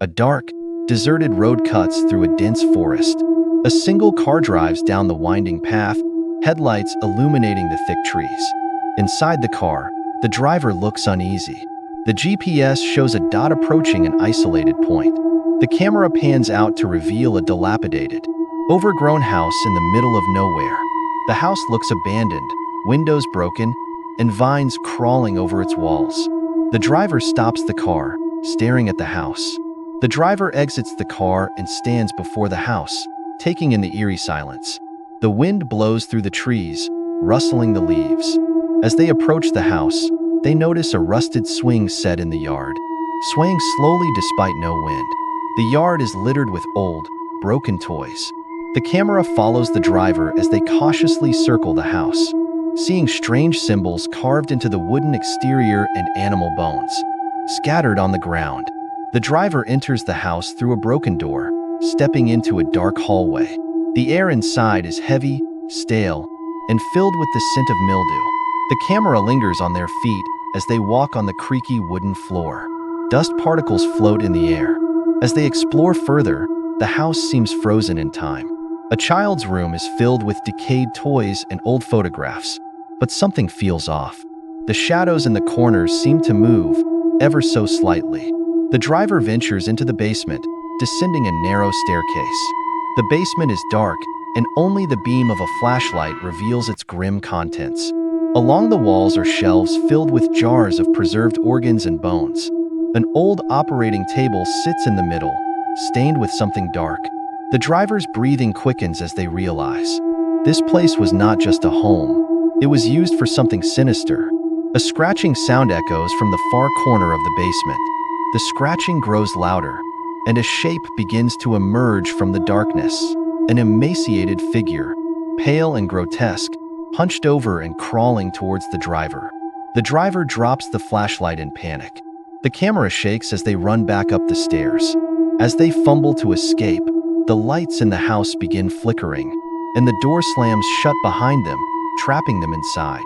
A dark, deserted road cuts through a dense forest. A single car drives down the winding path, headlights illuminating the thick trees. Inside the car, the driver looks uneasy. The GPS shows a dot approaching an isolated point. The camera pans out to reveal a dilapidated, overgrown house in the middle of nowhere. The house looks abandoned, windows broken, and vines crawling over its walls. The driver stops the car, staring at the house. The driver exits the car and stands before the house, taking in the eerie silence. The wind blows through the trees, rustling the leaves. As they approach the house, they notice a rusted swing set in the yard, swaying slowly despite no wind. The yard is littered with old, broken toys. The camera follows the driver as they cautiously circle the house, seeing strange symbols carved into the wooden exterior and animal bones scattered on the ground. The driver enters the house through a broken door, stepping into a dark hallway. The air inside is heavy, stale, and filled with the scent of mildew. The camera lingers on their feet as they walk on the creaky wooden floor. Dust particles float in the air. As they explore further, the house seems frozen in time. A child's room is filled with decayed toys and old photographs, but something feels off. The shadows in the corners seem to move, ever so slightly. The driver ventures into the basement, descending a narrow staircase. The basement is dark, and only the beam of a flashlight reveals its grim contents. Along the walls are shelves filled with jars of preserved organs and bones. An old operating table sits in the middle, stained with something dark. The driver's breathing quickens as they realize this place was not just a home. It was used for something sinister. A scratching sound echoes from the far corner of the basement. The scratching grows louder, and a shape begins to emerge from the darkness. An emaciated figure, pale and grotesque, hunched over and crawling towards the driver. The driver drops the flashlight in panic. The camera shakes as they run back up the stairs. As they fumble to escape, the lights in the house begin flickering, and the door slams shut behind them, trapping them inside.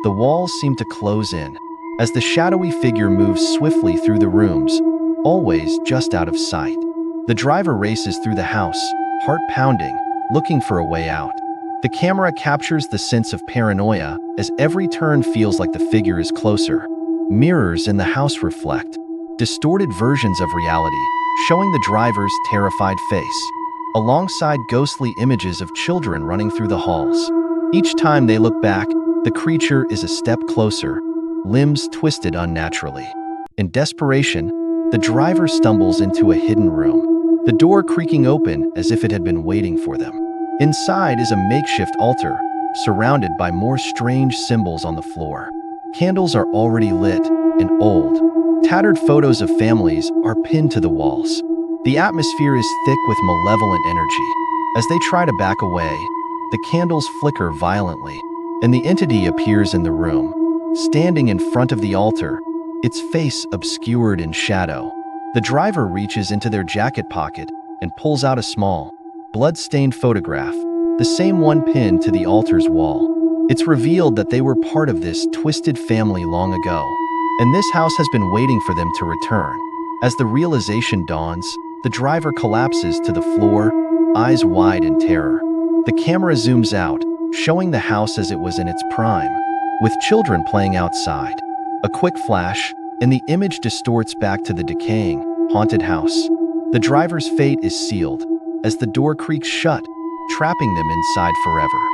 The walls seem to close in, as the shadowy figure moves swiftly through the rooms, always just out of sight. The driver races through the house, heart pounding, looking for a way out. The camera captures the sense of paranoia as every turn feels like the figure is closer. Mirrors in the house reflect distorted versions of reality, showing the driver's terrified face, alongside ghostly images of children running through the halls. Each time they look back, the creature is a step closer, limbs twisted unnaturally. In desperation, the driver stumbles into a hidden room, the door creaking open as if it had been waiting for them. Inside is a makeshift altar, surrounded by more strange symbols on the floor. Candles are already lit and old. Tattered photos of families are pinned to the walls. The atmosphere is thick with malevolent energy. As they try to back away, the candles flicker violently, and the entity appears in the room, standing in front of the altar, its face obscured in shadow. The driver reaches into their jacket pocket and pulls out a small, blood-stained photograph, the same one pinned to the altar's wall. It's revealed that they were part of this twisted family long ago, and this house has been waiting for them to return. As the realization dawns, the driver collapses to the floor, eyes wide in terror. The camera zooms out, showing the house as it was in its prime, with children playing outside. A quick flash, and the image distorts back to the decaying, haunted house. The driver's fate is sealed, as the door creaks shut, trapping them inside forever.